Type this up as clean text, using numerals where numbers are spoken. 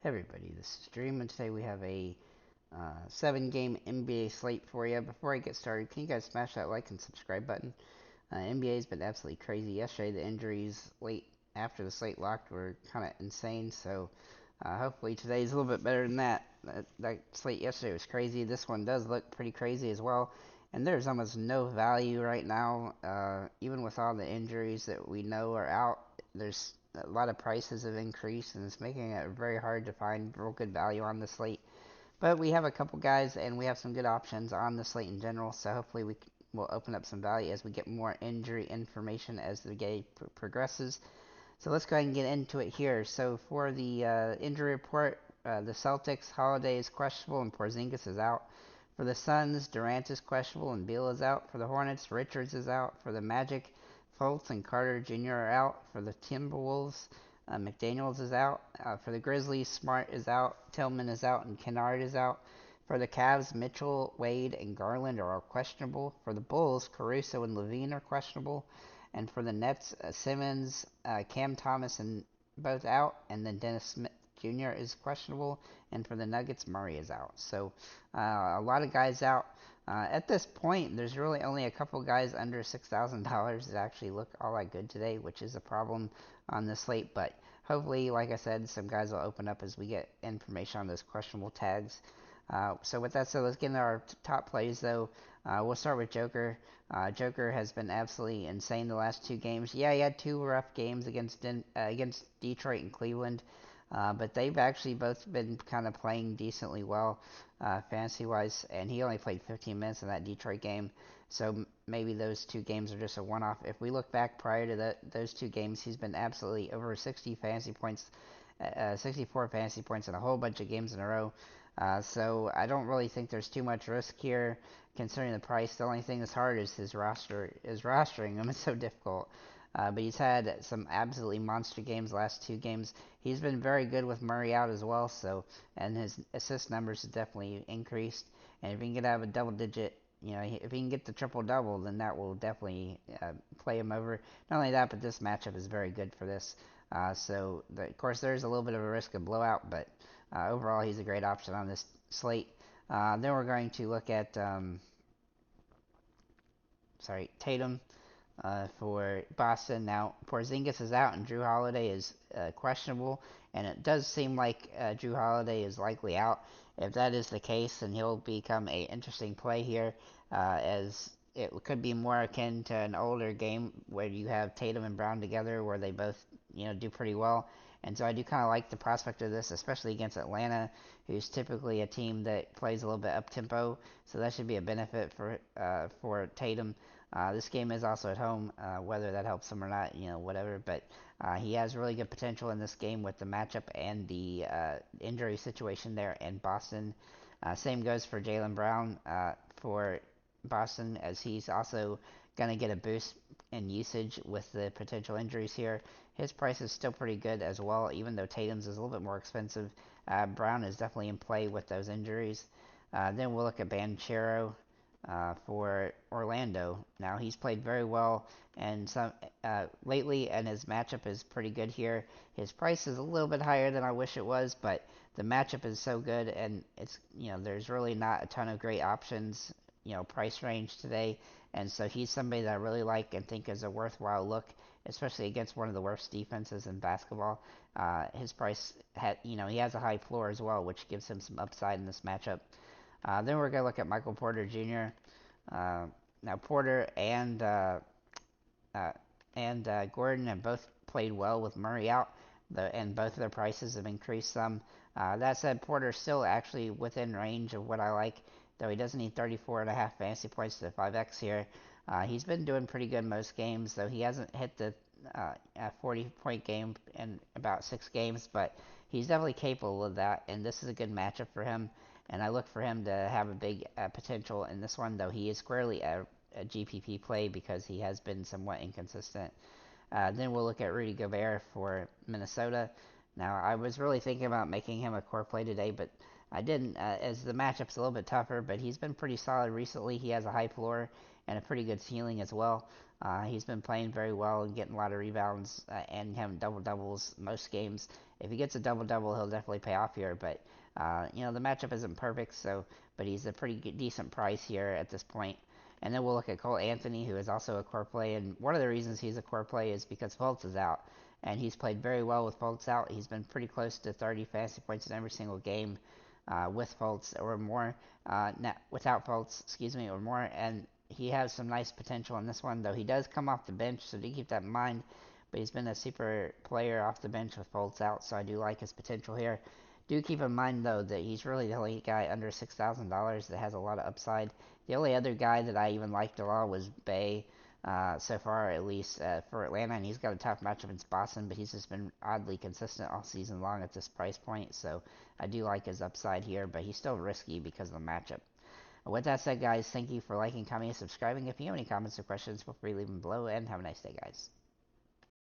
Hey everybody, this is Dream, and today we have a 7-game NBA slate for you. Before I get started, can you guys smash that like and subscribe button? NBA has been absolutely crazy. Yesterday, the injuries late after the slate locked were kind of insane, so hopefully today is a little bit better than that. That slate yesterday was crazy. This one does look pretty crazy as well, and there's almost no value right now, even with all the injuries that we know are out. There's a lot of prices have increased, and it's making it very hard to find real good value on the slate. But we have a couple guys, and we have some good options on the slate in general. So hopefully will open up some value as we get more injury information as the game progresses. So let's go ahead and get into it here. So for the injury report, the Celtics, Holiday is questionable and Porzingis is out. For the Suns, Durant is questionable and Beal is out. For the Hornets, Richards is out. For the Magic, Fultz and Carter Jr. are out. For the Timberwolves, McDaniels is out. For the Grizzlies, Smart is out. Tillman is out and Kennard is out. For the Cavs, Mitchell, Wade, and Garland are all questionable. For the Bulls, Caruso and Levine are questionable. And for the Nets, Simmons, Cam Thomas, and both out. And then Dennis Smith Jr. is questionable. And for the Nuggets, Murray is out. So a lot of guys out. At this point, there's really only a couple guys under $6,000 that actually look all that good today, which is a problem on the slate. But hopefully, like I said, some guys will open up as we get information on those questionable tags. So with that said, let's get into our top plays, though. We'll start with Joker. Joker has been absolutely insane the last two games. Yeah, he had two rough games against Detroit and Cleveland, but they've actually both been kind of playing decently well, fantasy-wise. And he only played 15 minutes in that Detroit game, so maybe those two games are just a one-off. If we look back prior to those two games, he's been absolutely over 60 fantasy points, 64 fantasy points in a whole bunch of games in a row. So I don't really think there's too much risk here considering the price. The only thing that's hard is his rostering him. It's so difficult. But he's had some absolutely monster games last two games. He's been very good with Murray out as well. So and his assist numbers have definitely increased. And if he can get out of a double digit, if he can get the triple double, then that will definitely play him over. Not only that, but this matchup is very good for this. Of course, there's a little bit of a risk of blowout, but overall, he's a great option on this slate. Then we're going to look at Tatum for Boston. Now, Porzingis is out and Drew Holiday is questionable, and it does seem like Drew Holiday is likely out. If that is the case, then he'll become a interesting play here, as it could be more akin to an older game where you have Tatum and Brown together, where they both do pretty well. And so I do kind of like the prospect of this, especially against Atlanta, who's typically a team that plays a little bit up tempo. So that should be a benefit for Tatum. This game is also at home, whether that helps him or not, whatever. But he has really good potential in this game with the matchup and the injury situation there in Boston. Same goes for Jaylen Brown for Boston, as he's also going to get a boost in usage with the potential injuries here. His price is still pretty good as well, even though Tatum's is a little bit more expensive. Brown is definitely in play with those injuries. Then we'll look at Banchero for Orlando. Now he's played very well and some lately, and his matchup is pretty good here. His price is a little bit higher than I wish it was, but the matchup is so good, and it's there's really not a ton of great options price range today, and so he's somebody that I really like and think is a worthwhile look, especially against one of the worst defenses in basketball. His price he has a high floor as well, which gives him some upside in this matchup. Then we're going to look at Michael Porter Jr. Now Porter uh, and Gordon have both played well with Murray out, and both of their prices have increased some. That said, Porter's still actually within range of what I like, though he doesn't need 34.5 fantasy points to 5x here. He's been doing pretty good most games, though he hasn't hit the 40-point game in about 6 games, but he's definitely capable of that, and this is a good matchup for him. And I look for him to have a big potential in this one, though he is squarely a GPP play because he has been somewhat inconsistent. Then we'll look at Rudy Gobert for Minnesota. Now, I was really thinking about making him a core play today, but I didn't, as the matchup's a little bit tougher, but he's been pretty solid recently. He has a high floor and a pretty good ceiling as well. He's been playing very well and getting a lot of rebounds and having double doubles most games. If he gets a double double, he'll definitely pay off here. But the matchup isn't perfect, but he's a pretty decent price here at this point. And then we'll look at Cole Anthony, who is also a core play. And one of the reasons he's a core play is because Fultz is out. And he's played very well with Fultz out. He's been pretty close to 30 fantasy points in every single game with Fultz or more. Without Fultz, or more. And he has some nice potential in this one, though he does come off the bench, so do keep that in mind. But he's been a super player off the bench with Fultz out, so I do like his potential here. Do keep in mind, though, that he's really the only guy under $6,000 that has a lot of upside. The only other guy that I even liked a lot was Bay, so far at least for Atlanta, and he's got a tough matchup against Boston, but he's just been oddly consistent all season long at this price point, so I do like his upside here, but he's still risky because of the matchup. With that said, guys, thank you for liking, commenting, and subscribing. If you have any comments or questions, feel free to leave them below, and have a nice day, guys.